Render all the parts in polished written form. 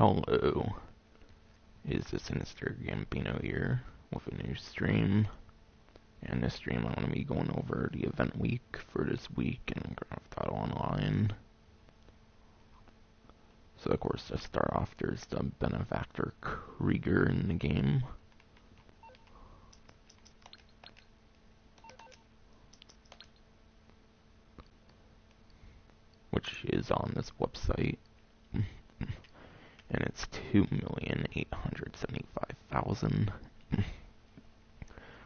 Hello, is the Sinister Gambino here with a new stream. And this stream I'm going to be going over the event week for this week in Grand Theft Auto Online. So of course to start off there's the Benefactor Krieger in the game. Which is on this website. And it's 2,875,000,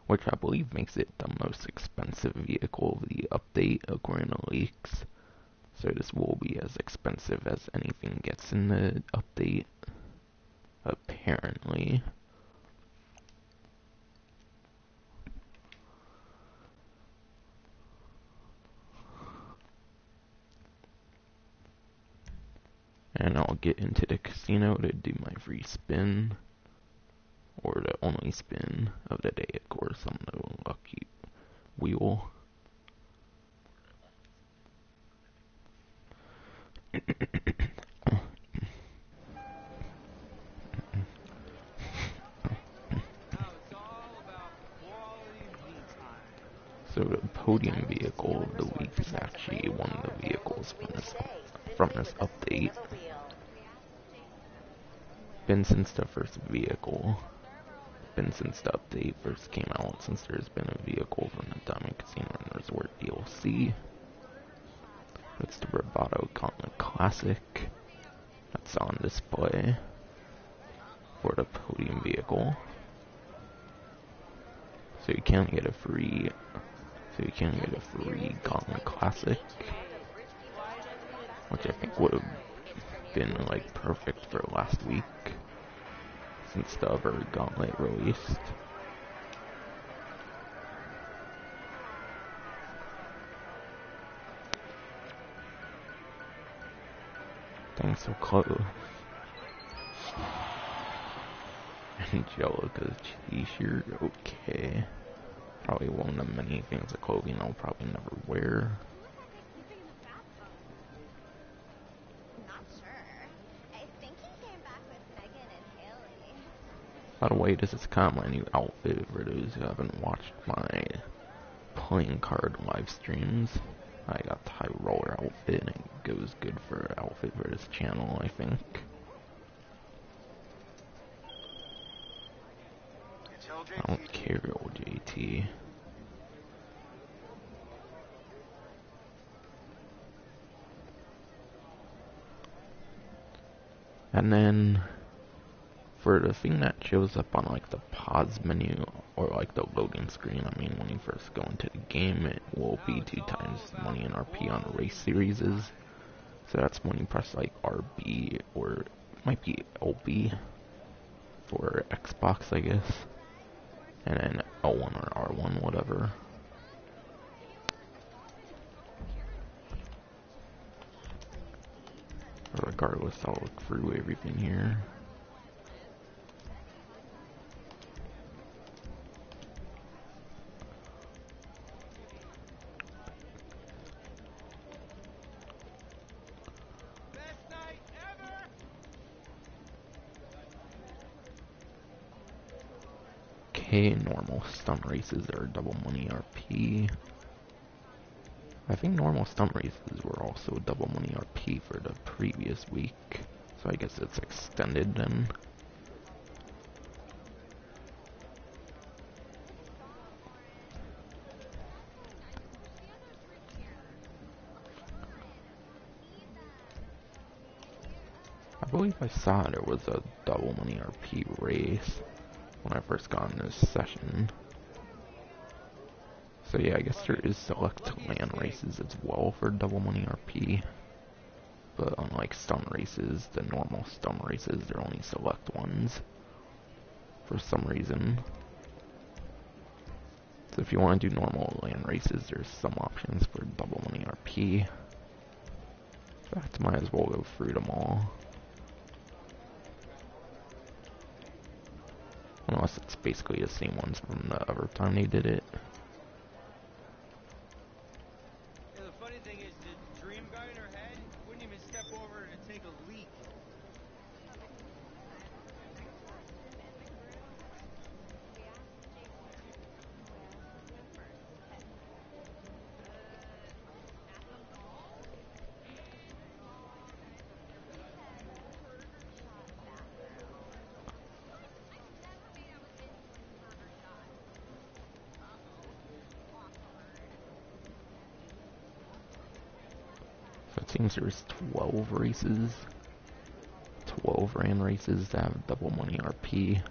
which I believe makes it the most expensive vehicle of the update according to leaks. So this will be as expensive as anything gets in the update, apparently. And I'll get into the casino to do my free spin, or the only spin of the day, of course, on the lucky wheel. So the podium vehicle of the week is actually one of the vehicles from this update. Been since the first vehicle. Been since the update first came out, since there's been a vehicle from the Diamond Casino and Resort DLC. It's the Bravado Gauntlet Classic that's on display for the podium vehicle. So you can get a free Gauntlet Classic, which I think would have been like perfect for last week since the other Gauntlet released. Dang, so close. Angelica's t-shirt, okay. Probably one of the many things of clothing I'll probably never wear. By the way, this is kind of my new outfit for those who haven't watched my playing card live streams. I got the high roller outfit and it goes good for outfit for this channel, I think. I don't care, old JT. And then for the thing that shows up on like the pause menu or like the loading screen, I mean when you first go into the game, it will be 2 times money in RP on race series. So that's when you press like RB, or it might be LB for Xbox, I guess. And then L1 or R1, whatever. Regardless, I'll look through everything here. Okay, normal stunt races are double money RP. I think normal stunt races were also double money RP for the previous week, so I guess it's extended then. I believe I saw there was a double money RP race when I first got in this session. So yeah, I guess there is select land races as well for double money RP. But unlike stunt races, the normal stunt races, they're only select ones for some reason. So if you want to do normal land races, there's some options for double money RP. In fact, might as well go through them all. Unless it's basically the same ones from the other time they did it. Yeah, the funny thing is, the dream guy in her head wouldn't even step over to take a leak. So it seems there's 12 races. 12 ran races that have double money RP.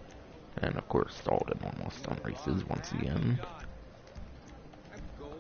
And of course all the normal stunt races once again. I'm golden.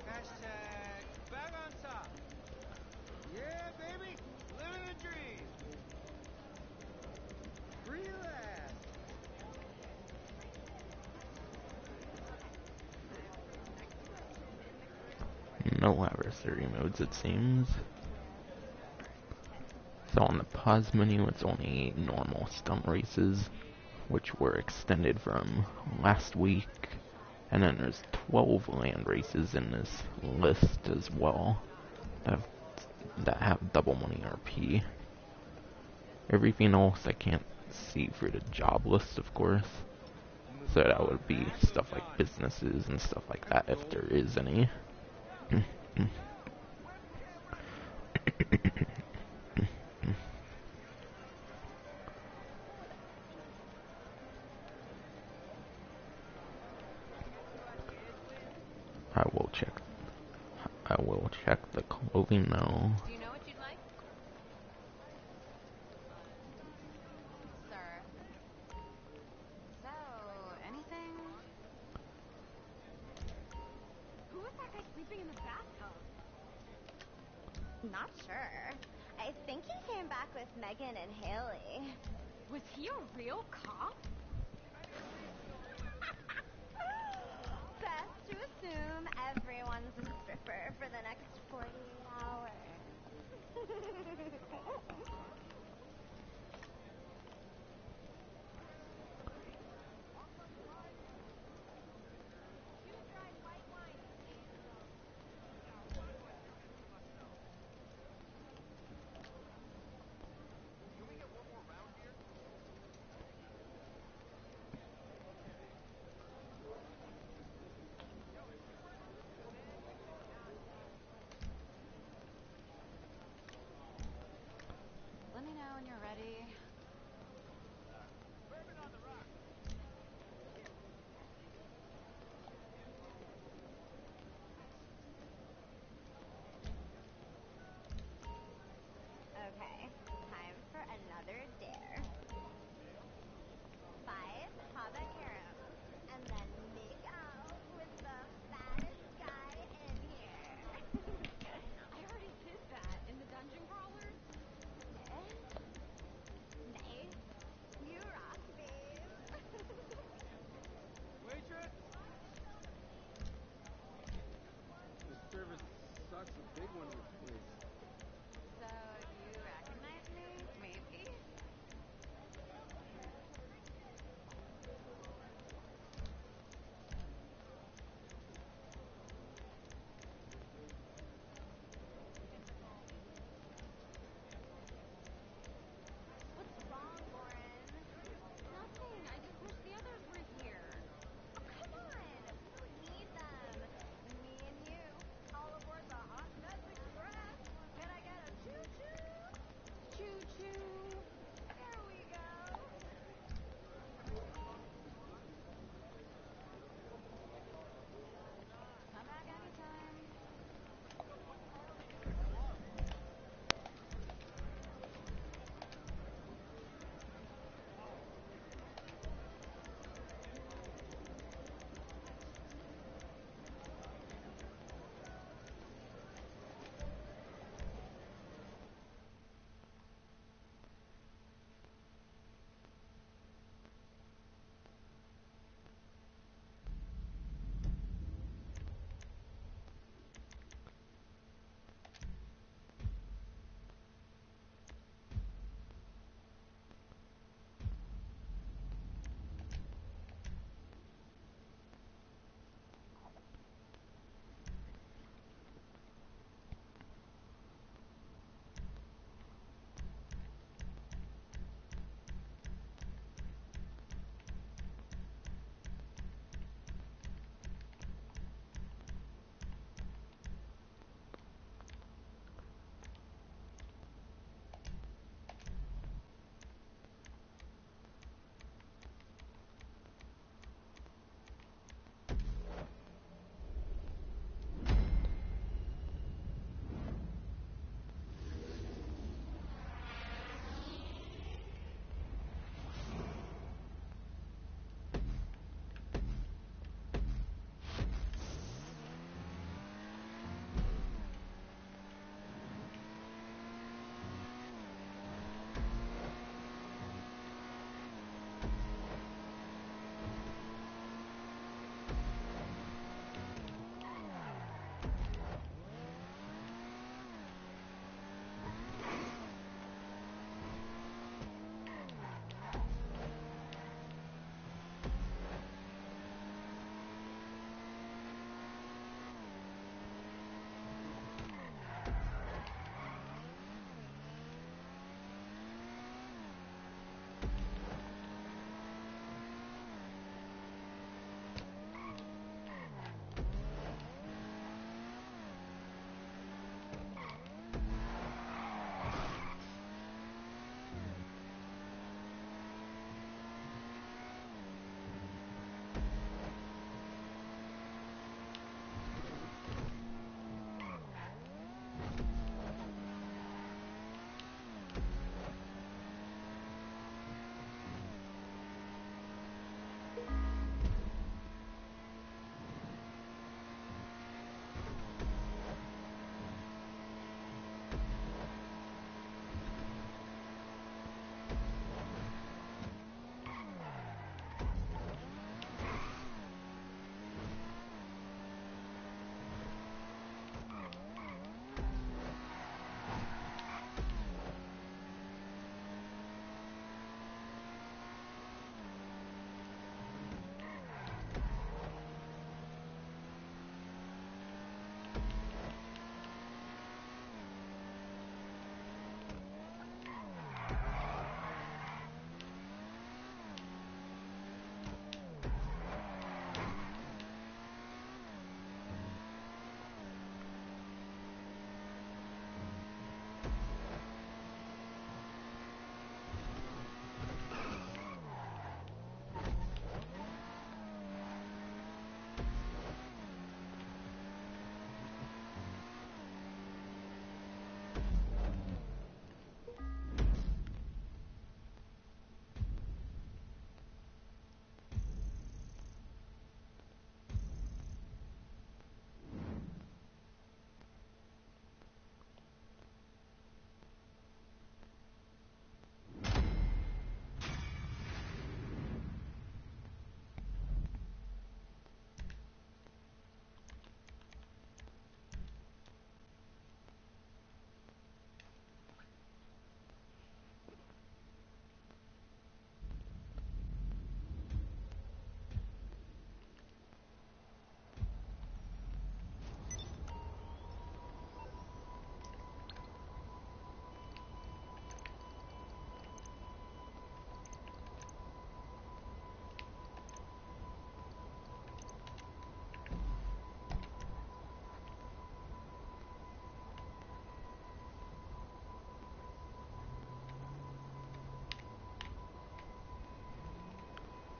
Hashtag back on top. Yeah, baby. Living the dream. Relax. No adversary modes it seems. So on the pause menu it's only normal stunt races, which were extended from last week. And then there's 12 land races in this list as well that have double money RP. Everything else I can't see for the job list, of course. So that would be stuff like businesses and stuff like that if there is any. I will check. I will check the clothing now. Do you know what you'd like? Sir. So, anything? Who was that guy sleeping in the bathtub? Not sure. I think he came back with Megan and Haley. Was he a real cop? Best to assume everyone's a stripper for the next 48 hours.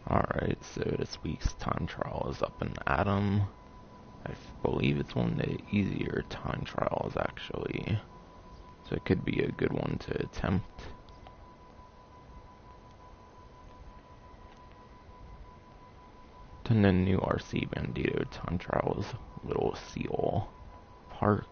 Alright, so this week's time trial is up in Adam. I believe it's one of the easier time trials actually, so it could be a good one to attempt. Then the new RC Bandito time trial is Little Seal Park.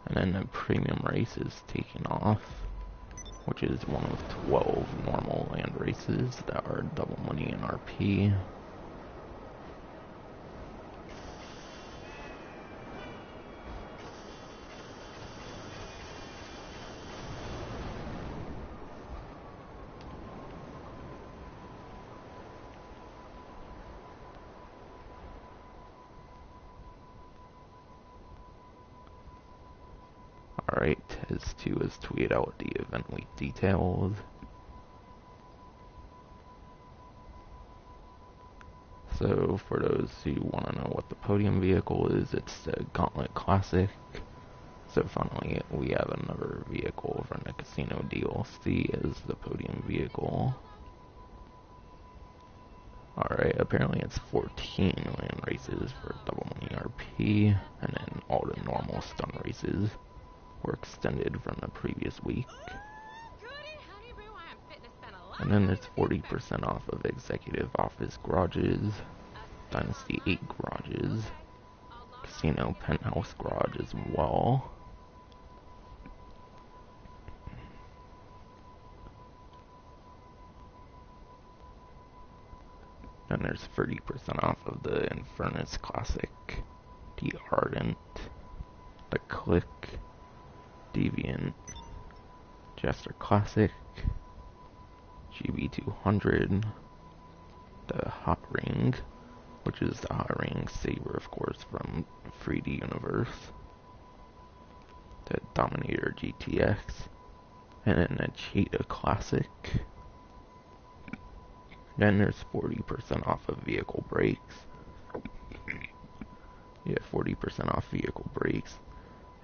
And then the premium race is taking off, which is one of 12 normal land races that are double money in RP. Alright, Tez 2 has tweeted out the event week details. So for those who want to know what the podium vehicle is, it's the Gauntlet Classic. So finally we have another vehicle from the Casino DLC as the podium vehicle. Alright, apparently it's 14 land races for double money RP, and then all the normal stun races were extended from the previous week. And then there's 40% off of Executive Office garages, Dynasty 8 garages, Casino Penthouse garage as well. Then there's 30% off of the Infernus Classic, the Ardent, the Click, Deviant, Jester Classic, GB200, the Hot Ring, which is the Hot Ring Saber, of course, from 3D Universe, the Dominator GTX, and then the Cheetah Classic. Then there's 40% off of vehicle brakes. Yeah, 40% off vehicle brakes,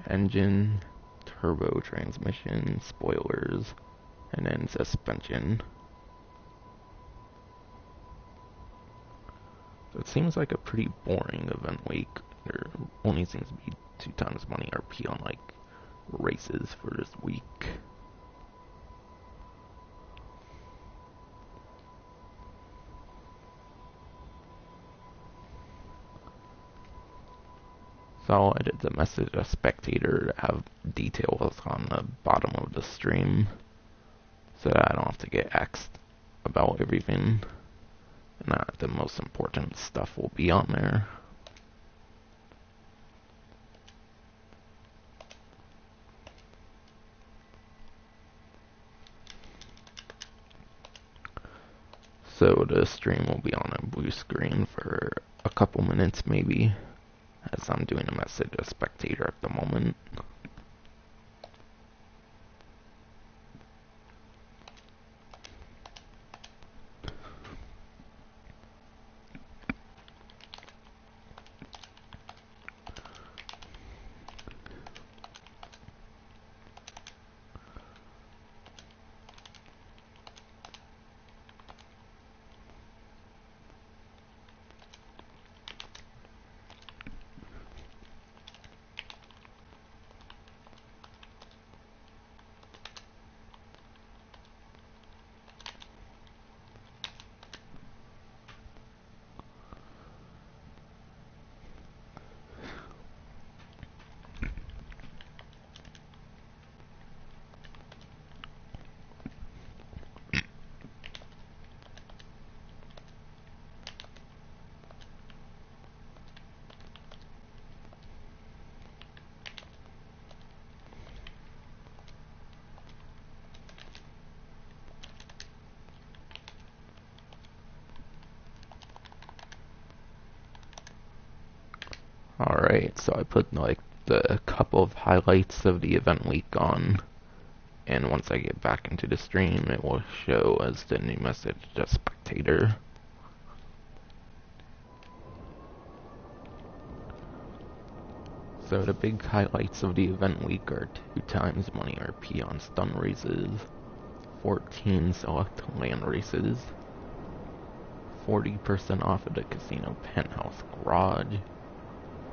engine, turbo transmission, spoilers, and then suspension. So it seems like a pretty boring event week. There only seems to be 2 times money RP on like races for this week. So I'll edit the message a spectator to have details on the bottom of the stream so that I don't have to get axed about everything, and that the most important stuff will be on there. So the stream will be on a blue screen for a couple minutes maybe, as I'm doing a message a spectator at the moment. Alright, so I put like the couple of highlights of the event week on And once I get back into the stream, it will show as the new message to spectator. So the big highlights of the event week are 2 times money RP on stun races, 14 select land races, 40% off of the casino penthouse garage,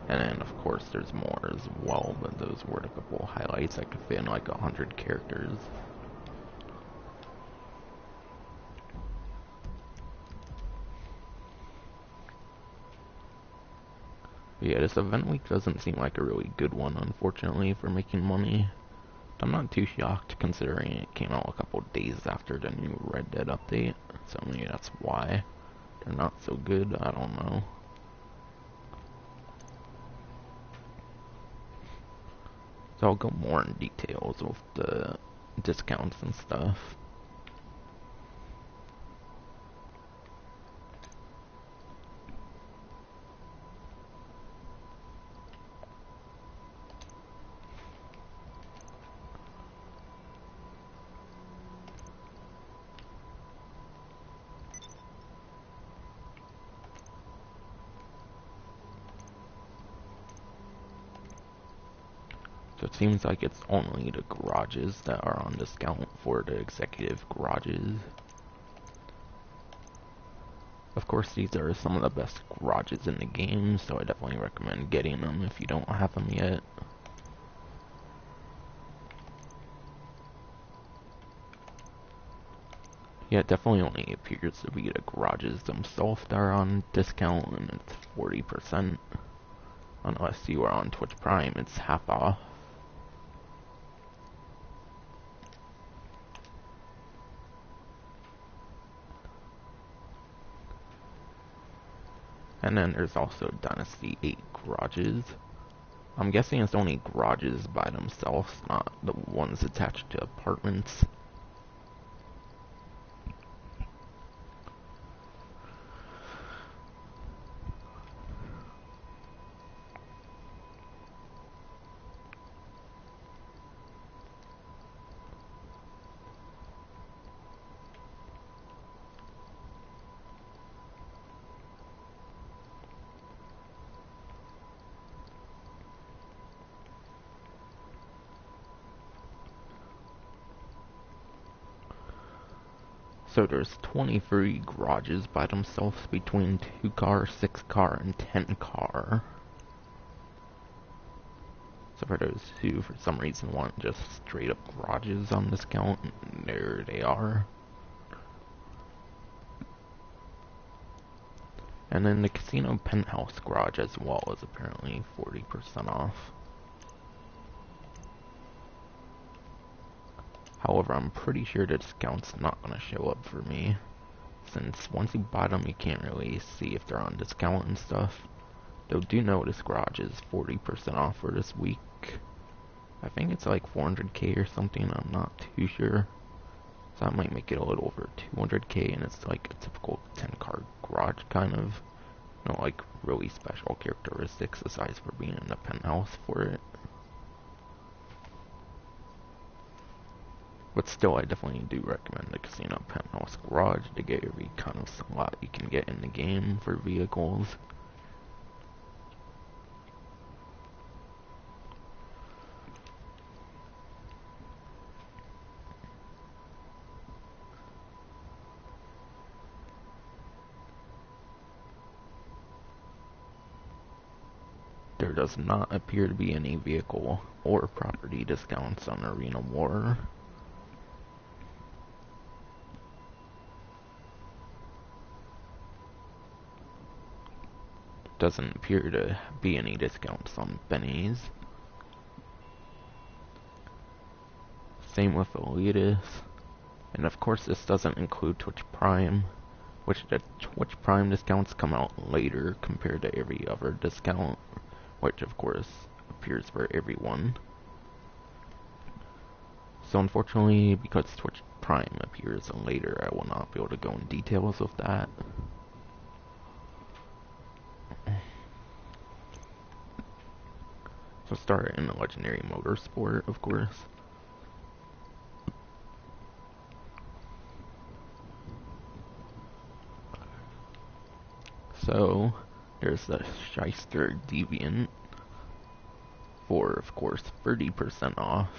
and then of course there's more as well, but those were the couple highlights. I could fit in like 100 characters. Yeah, this event week doesn't seem like a really good one, unfortunately, for making money. I'm not too shocked, considering it came out a couple days after the new Red Dead update, so maybe that's why they're not so good, I don't know. So I'll go more in details with the discounts and stuff. So it seems like it's only the garages that are on discount for the executive garages. Of course, these are some of the best garages in the game, so I definitely recommend getting them if you don't have them yet. Yeah, it definitely only appears to be the garages themselves that are on discount, and it's 40%. Unless you are on Twitch Prime, it's half off. And then there's also Dynasty 8 garages. I'm guessing it's only garages by themselves, not the ones attached to apartments. So there's 23 garages by themselves between 2 car, 6 car, and 10 car. So for those who for some reason want just straight up garages on discount, there they are. And then the casino penthouse garage as well is apparently 40% off. However, I'm pretty sure the discount's not going to show up for me, since once you buy them you can't really see if they're on discount and stuff. Though do notice garage is 40% off for this week. I think it's like 400k or something, I'm not too sure. So that might make it a little over 200k, and it's like a typical 10 car garage kind of. No like really special characteristics aside for being in the penthouse for it. But still, I definitely do recommend the casino penthouse garage to get every kind of slot you can get in the game for vehicles. There does not appear to be any vehicle or property discounts on Arena War. Doesn't appear to be any discounts on Bennies. Same with Elitist. And of course this doesn't include Twitch Prime, which the Twitch Prime discounts come out later compared to every other discount, which of course appears for everyone. So unfortunately, because Twitch Prime appears later, I will not be able to go in details of that. So start in the Legendary Motorsport, of course. So, there's the Shyster Deviant for, of course, 30% off.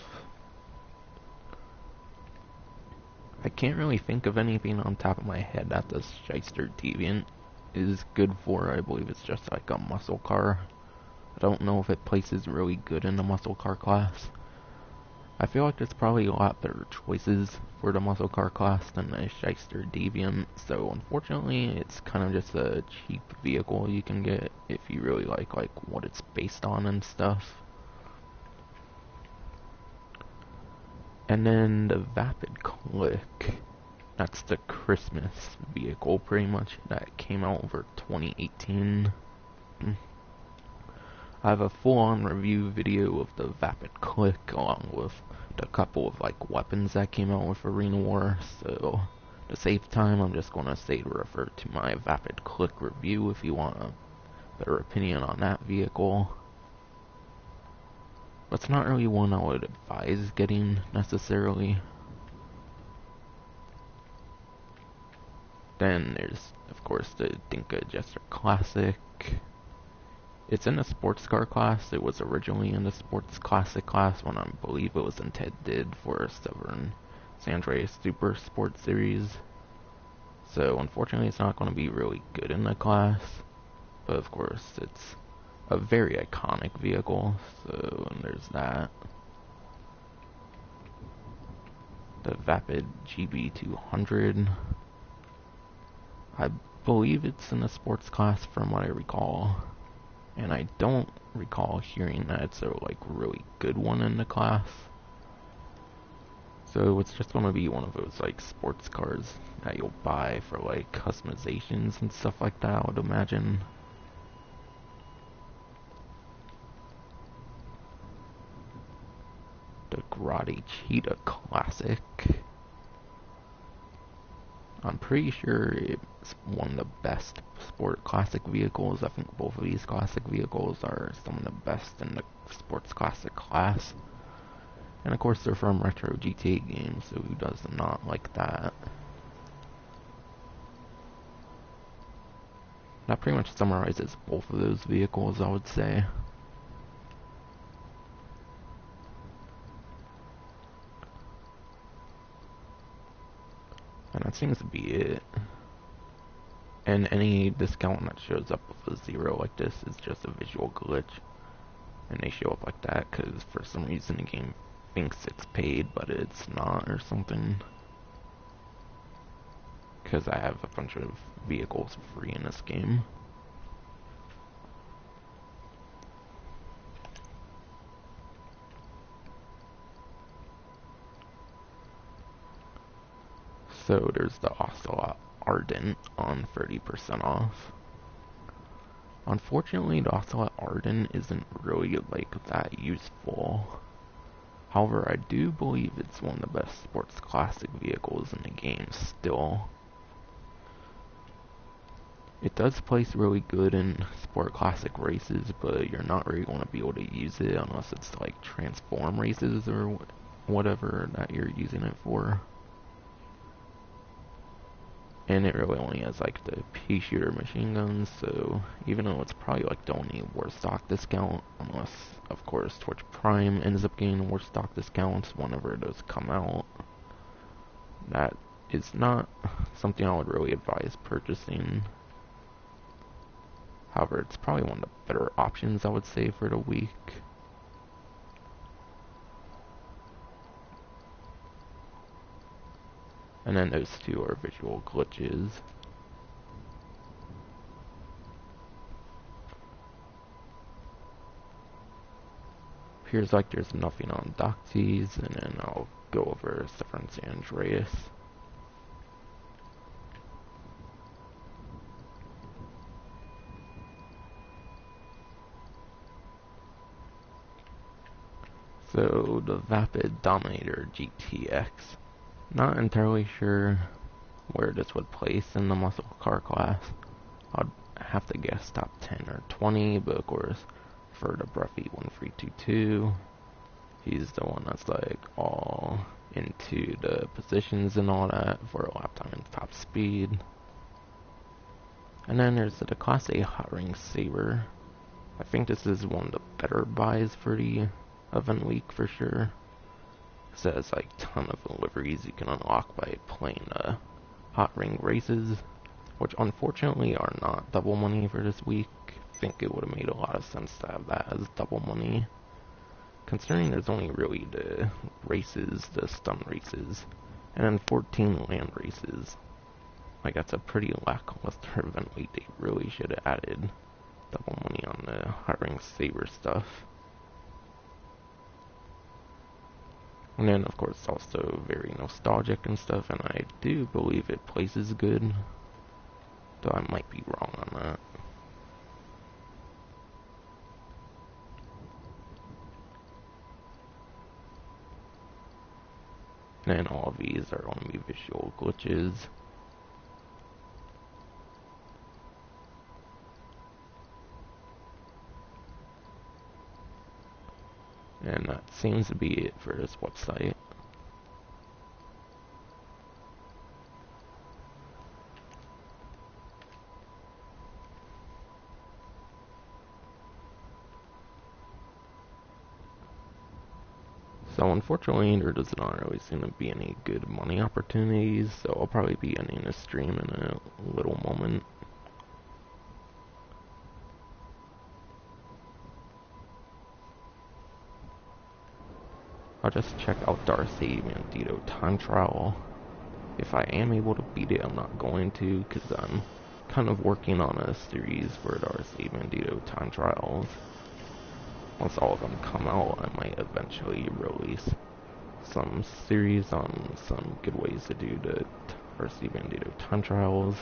I can't really think of anything on top of my head that the Shyster Deviant is good for. I believe it's just like a muscle car. I don't know if it places really good in the muscle car class. I feel like there's probably a lot better choices for the muscle car class than the Shyster Deviant, so unfortunately it's kind of just a cheap vehicle you can get if you really like what it's based on and stuff. And then the Vapid Click, that's the Christmas vehicle pretty much that came out over 2018. I have a full-on review video of the Vapid Click along with a couple of weapons that came out with Arena War, so to save time I'm just going to say to refer to my Vapid Click review if you want a better opinion on that vehicle. But it's not really one I would advise getting necessarily. Then there's of course the Dinka Jester Classic. It's in the sports car class. It was originally in the sports classic class when I believe it was intended for Severn San Andreas Super Sport Series. So unfortunately it's not going to be really good in the class. But of course it's a very iconic vehicle. So and there's that. The Vapid GB200. I believe it's in the sports class from what I recall. And I don't recall hearing that it's a really good one in the class. So it's just gonna be one of those sports cars that you'll buy for customizations and stuff like that, I would imagine. The Grotti Cheetah Classic. I'm pretty sure it's one of the best sport classic vehicles. I think both of these classic vehicles are some of the best in the sports classic class. And of course they're from Retro GTA games, so who does not like that? That pretty much summarizes both of those vehicles, I would say. And that seems to be it. And any discount that shows up with a 0 like this is just a visual glitch. And they show up like that because for some reason the game thinks it's paid, but it's not or something. Because I have a bunch of vehicles free in this game. So there's the Ocelot Ardent on 30% off. Unfortunately, the Ocelot Ardent isn't really that useful. However, I do believe it's one of the best sports classic vehicles in the game still. It does place really good in sport classic races, but you're not really going to be able to use it unless it's transform races or whatever that you're using it for. And it really only has the pea shooter machine guns, so even though it's probably the only war stock discount, unless of course Torch Prime ends up getting war stock discounts whenever those come out, that is not something I would really advise purchasing. However, it's probably one of the better options I would say for the week. And then those two are visual glitches. Appears like there's nothing on Docties, and then I'll go over Severn San Andreas. So the Vapid Dominator GTX. Not entirely sure where this would place in the muscle car class. I'd have to guess top 10 or 20, but of course for the Bruffy 1322, he's the one that's all into the positions and all that for lap time and top speed. And then there's the Class A Hot Ring Saber. I think this is one of the better buys for the event week for sure. It has like ton of liveries you can unlock by playing hot ring races, which unfortunately are not double money for this week. I think it would have made a lot of sense to have that as double money, considering there's only really the races, the stun races, and then 14 land races. Like, that's a pretty lackluster event week. They really should have added double money on the hot ring saber stuff. And then, of course, also very nostalgic and stuff, and I do believe it places good, though I might be wrong on that. And all of these are going to be visual glitches. And that seems to be it for this website. So unfortunately, there does not really seem to be any good money opportunities, so I'll probably be ending this stream in a little moment. I'll just check out Darcy Bandito time trial. If I am able to beat it, I'm not going to, because I'm kind of working on a series for Darcy Bandito time trials. Once all of them come out, I might eventually release some series on some good ways to do the Darcy Bandito time trials.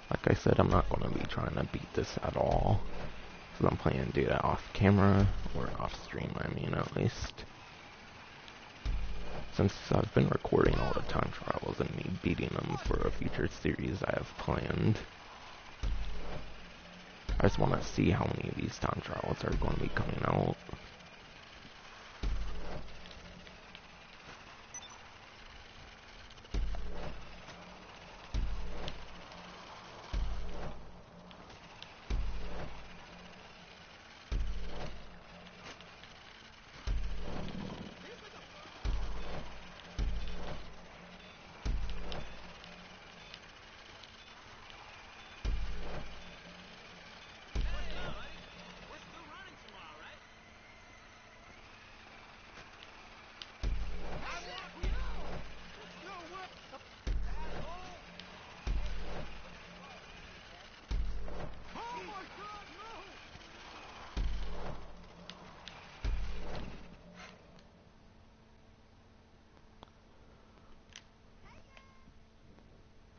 Like I said, I'm not going to be trying to beat this at all, because I'm planning to do that off camera, or off stream, I mean, at least. Since I've been recording all the time trials and me beating them for a future series I have planned, I just want to see how many of these time trials are going to be coming out.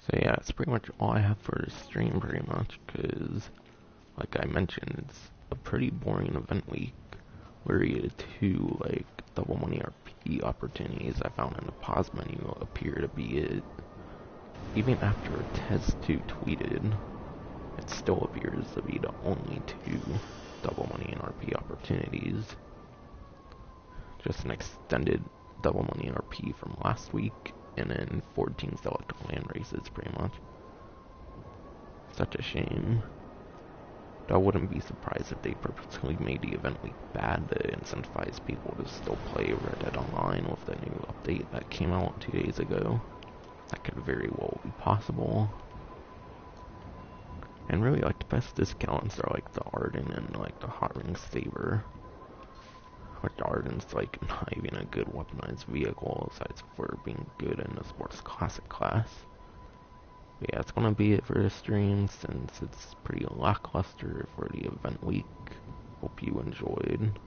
So yeah, that's pretty much all I have for the stream, pretty much, because, like I mentioned, it's a pretty boring event week, where you get two, like, double money RP opportunities I found in the pause menu appear to be it. Even after Tez2 tweeted, it still appears to be the only two double money and RP opportunities. Just an extended double money RP from last week, and then 14 select land races, pretty much. Such a shame. I wouldn't be surprised if they purposely made the event week bad to incentivize people to still play Red Dead Online with the new update that came out 2 days ago. That could very well be possible. And really, like, the best discounts are like the Arden and like the Hot Ring Saber. Like, the Arden's like not even a good weaponized vehicle aside for being good in the sports classic class. But yeah, it's gonna be it for the stream since it's pretty lackluster for the event week. Hope you enjoyed.